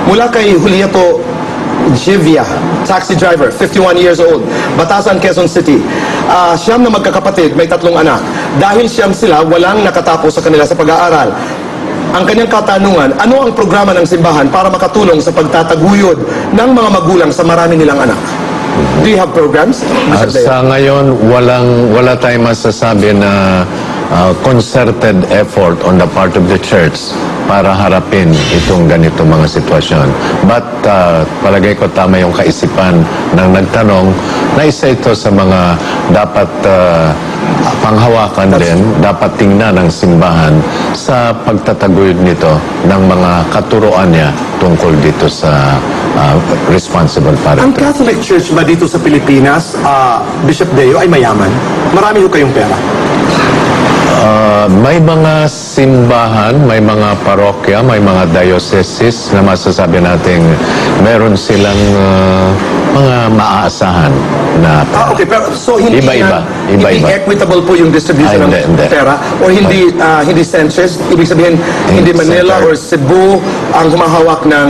Mula kay Juliato Jivia, taxi driver, 51 years old, Batasan, Quezon City. Siyam na magkakapatid, may 3 anak. Dahil siyam sila, walang nakatapos sa kanila sa pag-aaral. Ang kanyang katanungan, ano ang programa ng simbahan para makatulong sa pagtataguyod ng mga magulang sa marami nilang anak? Do you have programs? Sa ngayon, wala tayong masasabi na concerted effort on the part of the church para harapin itong ganitong mga sitwasyon. But palagay ko tama yung kaisipan ng nagtanong na isa ito sa mga dapat panghawakan din, dapat tingnan ng simbahan sa pagtataguyod nito ng mga katuruan niya tungkol dito sa responsible parenting. Ang Catholic Church ba dito sa Pilipinas, Bishop Deo, ay mayaman? Marami ho kayong pera? May mga simbahan, may mga parokya, may mga dioceses na masasabi natin meron silang mga maaasahan na okay, pero so hindi iba-iba. Hindi equitable po yung distribution ng pera or hindi census, ibig sabihin hindi Manila or Cebu ang humahawak ng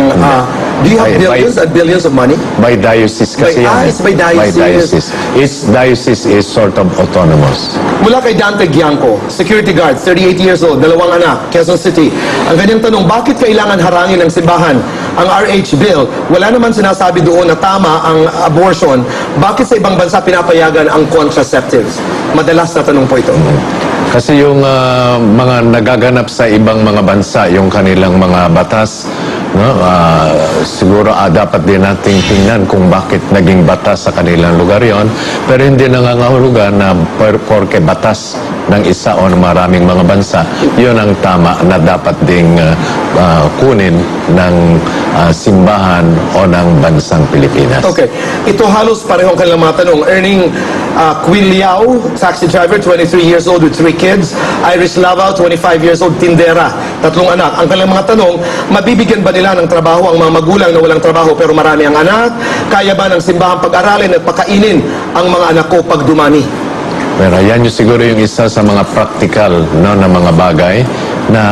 do you have billions and billions of money? By diocese kasi yan. It's by diocese. Its diocese is sort of autonomous. Mula kay Dante Gianco, security guard, 38 years old, 2 anak, Quezon City. Ang kanyang tanong, bakit kailangan harangin ng simbahan ang RH bill? Wala naman sinasabi doon na tama ang abortion. Bakit sa ibang bansa pinapayagan ang contraceptives? Madalas na tanong po ito. Kasi yung mga nagaganap sa ibang mga bansa, yung kanilang mga batas, no, siguro dapat din nating tingnan kung bakit naging batas sa kanilang lugar yon. Pero hindi nangangahulugan na porke batas ng isa o ng maraming mga bansa, yun ang tama na dapat ding kunin ng simbahan o ng bansang Pilipinas. Okay. Ito halos parehong kanilang mga tanong. Erning Queen Liao, taxi driver, 23 years old with 3 kids. Iris Lavao, 25 years old, tindera, 3 anak. Ang kanilang mga tanong, mabibigyan ba nila ng trabaho ang mga magulang na walang trabaho pero marami ang anak? Kaya ba ng simbahan pag-aralin at pakainin ang mga anak ko pag dumami? Pero yan yung siguro yung isa sa mga practical, no, na mga bagay na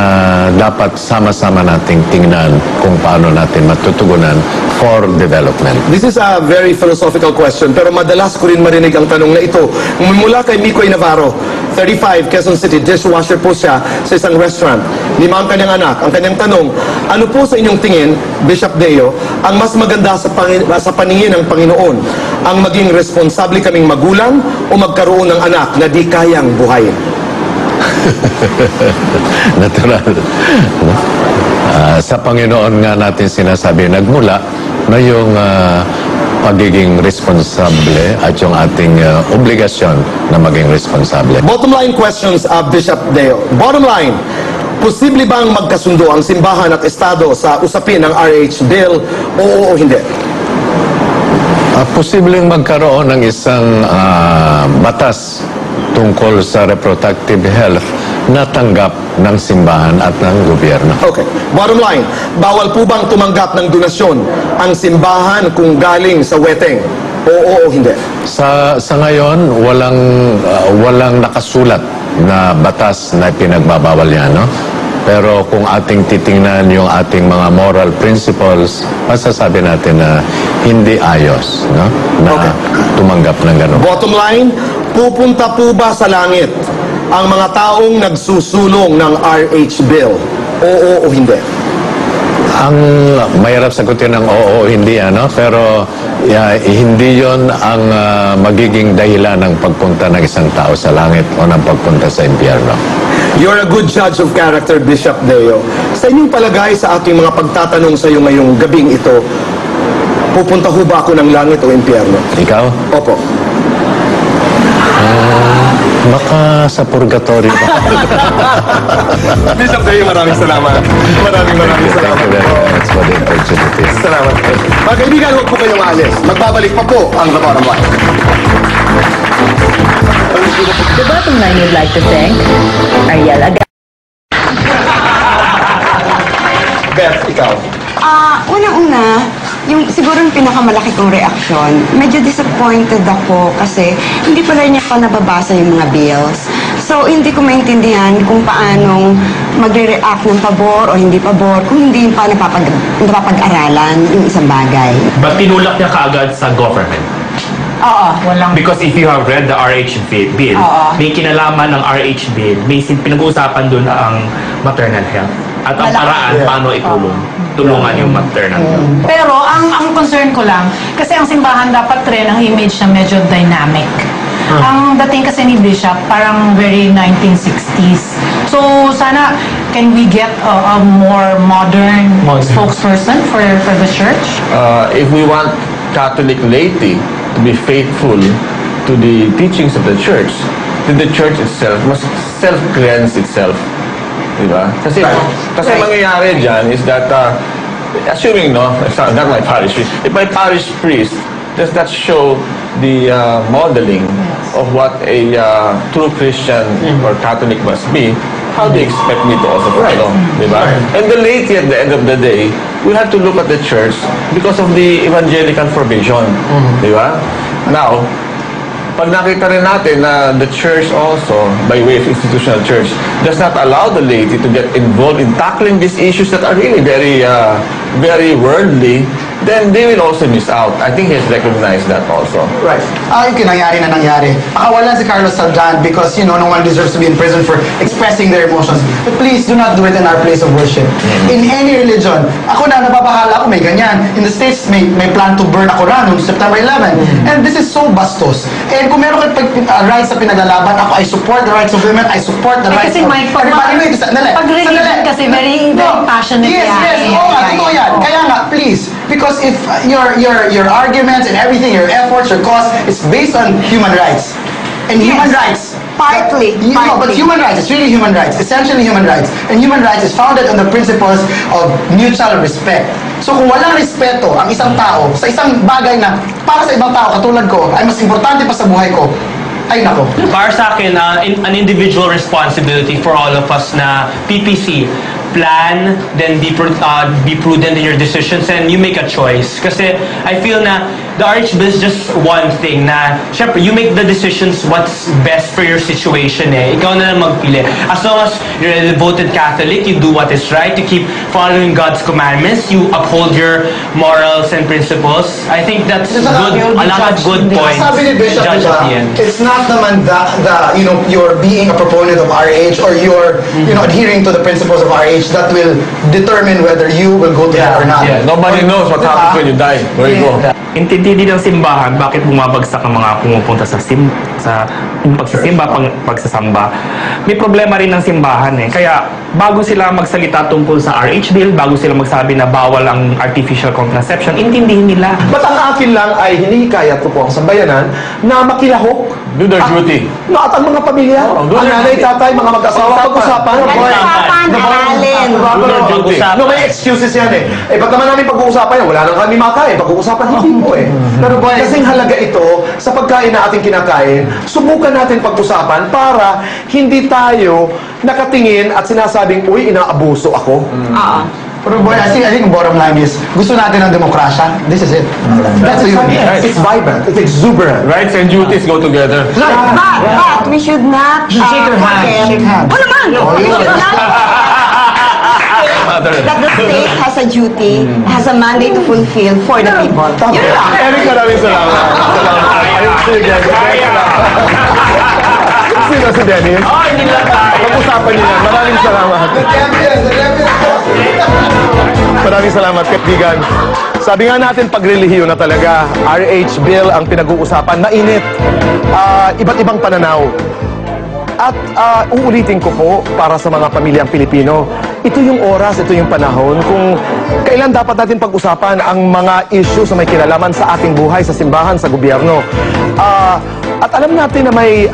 dapat sama-sama nating tingnan kung paano natin matutugunan for development. This is a very philosophical question pero madalas ko rin marinig ang tanong na ito. Mula kay Mikoy Navarro, 35, Quezon City, dishwasher po siya sa isang restaurant. 5 ang kanyang anak. Ang kanyang tanong, ano po sa inyong tingin, Bishop Deo, ang mas maganda sa paningin ng Panginoon? Ang maging responsable kaming magulang o magkaroon ng anak na di kayang buhayin? Natural. Sa Panginoon nga natin sinasabi, nagmula na yung pagiging responsable at yung ating obligasyon na maging responsable. Bottom line questions, Bishop Deo. Bottom line, posible bang magkasundo ang simbahan at estado sa usapin ng RH bill o hindi? Posibleng magkaroon ng isang batas tungkol sa reproductive health na tanggap ng simbahan at ng gobyerno. Okay. Bottom line, bawal po bang tumanggap ng donasyon ang simbahan kung galing sa weteng? Oo o hindi? Sa ngayon, walang nakasulat na batas na pinagbabawal yan, no? Pero kung ating titingnan yung ating mga moral principles, masasabi natin na hindi ayos, no? Na tumanggap ng gano'n. Bottom line, pupunta po ba sa langit ang mga taong nagsusulong ng RH bill? Oo o hindi? Ang mahirap sagutin ng oo o hindi, ano? Pero hindi yon ang magiging dahilan ng pagpunta ng isang tao sa langit o ng pagpunta sa impyerno. You're a good judge of character, Bishop Deo. Sa inyong palagay sa aking mga pagtatanong sa iyo ngayong gabing ito, pupunta ho ba ako ng langit o impyerno? Ikaw? Opo. Baka sa purgatorio ba? Bishop Deo, maraming salamat. Maraming salamat. Thank you very much for the opportunity. Salamat. Mga kaibigan, huwag po kayong maalis. Magbabalik pa po ang The Bottom Line. The bottom line you'd like to thank Ariel Aga. Beth, ikaw. Unang-una, yung siguro yung pinakamalaki kong reaksyon, medyo disappointed ako kasi hindi pala niya pa nababasa yung mga bills. So, hindi ko maintindihan kung paanong magre-react ng pabor o hindi pabor kung hindi pa napapag-aralan yung isang bagay. But tinulak niya kaagad sa government. Oo, walang... Because if you have read the RH bill, Oo. may kinalaman ng RH bill, may pinag-uusapan doon ang maternal health. At ang paraan paano tulungan yung maternal health. Pero ang concern ko lang, kasi ang simbahan dapat rin ang image na medyo dynamic. Ang dating kasi ni Bishop, parang very 1960s. So, sana, can we get a more modern spokesperson for the church? If we want Catholic laity to be faithful to the teachings of the church, then the church itself must self-cleanse itself. Diba? Kasi mangyayari dyan is that, assuming, no, it's not my parish priest, if my parish priest does not show the modeling of what a true Christian or Catholic must be, how do you expect me to also follow? Diba? And the laity at the end of the day, we have to look at the church because of the evangelical provision. Diba? Now, pag nakita rin natin na the church also, by way of institutional church, does not allow the laity to get involved in tackling these issues that are really very, very worldly, then they will also miss out. I think he has recognized that also. Right. Yung nangyari na nangyari. Akawalan si Carlos Saldan because, no one deserves to be in prison for expressing their emotions. But please, do not do it in our place of worship. In any religion, ako na, nababahala ako, may ganyan. In the States, may plan to burn a Quran on September 11. And this is so bastos. And kung meron kayo rights na pinaglalaban, ako, I support the rights of women, I support the rights Kasi of Mike, everybody. Wait, pag religion kasi very passionate Yes, oo nga, totoo yan. Kaya nga, please, because if your arguments and everything, your efforts, your cause is based on human rights. And human rights, Partly. no, but human rights, it's really human rights, essentially human rights. And human rights is founded on the principles of mutual respect. So kung walang respeto ang isang tao sa isang bagay na para sa ibang tao katulad ko ay mas importante pa sa buhay ko, ay nako. Para sa akin, an individual responsibility for all of us na PPC, plan, then be prudent in your decisions, and you make a choice. Kasi I feel na the RH bill is just one thing na, syempre, you make the decisions what's best for your situation eh. Ikaw na lang magpili. As long as you're a devoted Catholic, you do what is right, you keep following God's commandments, you uphold your morals and principles. I think that's good. A lot of good points. Sabi ni Bishop, Judge at the end. it's not naman you're being a proponent of RH or you're adhering to the principles of RH that will determine whether you will go to hell or not. Yeah, nobody knows what happens when you die. Where you go. Intindi ng simbahan bakit bumabagsak ang mga pumupunta sa pagsisimba, pagsasamba. May problema rin ng simbahan eh. Kaya bago sila magsalita tungkol sa RH bill, bago sila magsabi na bawal ang artificial contraception, intindihin nila. But ang akin lang ay hinihikayat ko po ang sambayanan na makilahok. Do their duty. No, at ang mga pamilya, do ang their nanay, duty. tatay, mga mag-asawa, pag-usapan. Pag-usapan, aralin. Do their duty. No, may excuses yan eh. Eh, pag naman namin pag-uusapan yan, wala nang kami makain. Pag-uusapan, hindi po eh. Pero kasing halaga ito sa pagkain na ating kinakain, subukan natin pag-usapan para hindi tayo nakatingin at sinasabing, uy, inaabuso ako. Pero boy, I think bottom line is, gusto natin ng demokrasya. This is it. That's the unity. It's vibrant. It's exuberant. Rights and duties go together. But we should not Shake your hand. forget- Shake hands. Oh naman! We should not that the state has a duty, has a mandate to fulfill for the people. Yun lang. Eric, maraming salamat. Ayun, sige. Sino si Dennis? Oh, hindi lang tayo. Pag-usapan niyo yan. Maraming salamat. Maraming salamat, Kaibigan. Sabi nga natin, pag relihiyo na talaga, RH bill ang pinag-uusapan. Mainit. Iba't ibang pananaw. At uulitin ko po para sa mga pamilyang Pilipino, ito yung oras, ito yung panahon kung kailan dapat natin pag-usapan ang mga issues na may kinalaman sa ating buhay, sa simbahan, sa gobyerno. At alam natin na may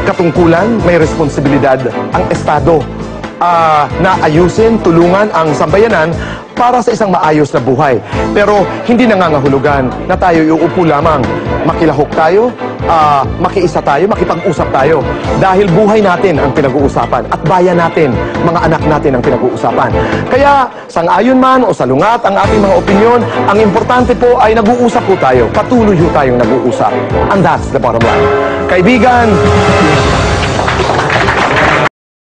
katungkulan, may responsibilidad ang Estado na ayusin, tulungan ang sambayanan para sa isang maayos na buhay. Pero hindi nangangahulugan na tayo iuupo lamang. Makilahok tayo, makiisa tayo, makipag-usap tayo. Dahil buhay natin ang pinag-uusapan at bayan natin, mga anak natin ang pinag-uusapan. Kaya, sang-ayon man o salungat ang ating mga opinyon, ang importante po ay nag-uusap po tayo. Patuloy po tayong nag-uusap. And that's the bottom line. Kaibigan,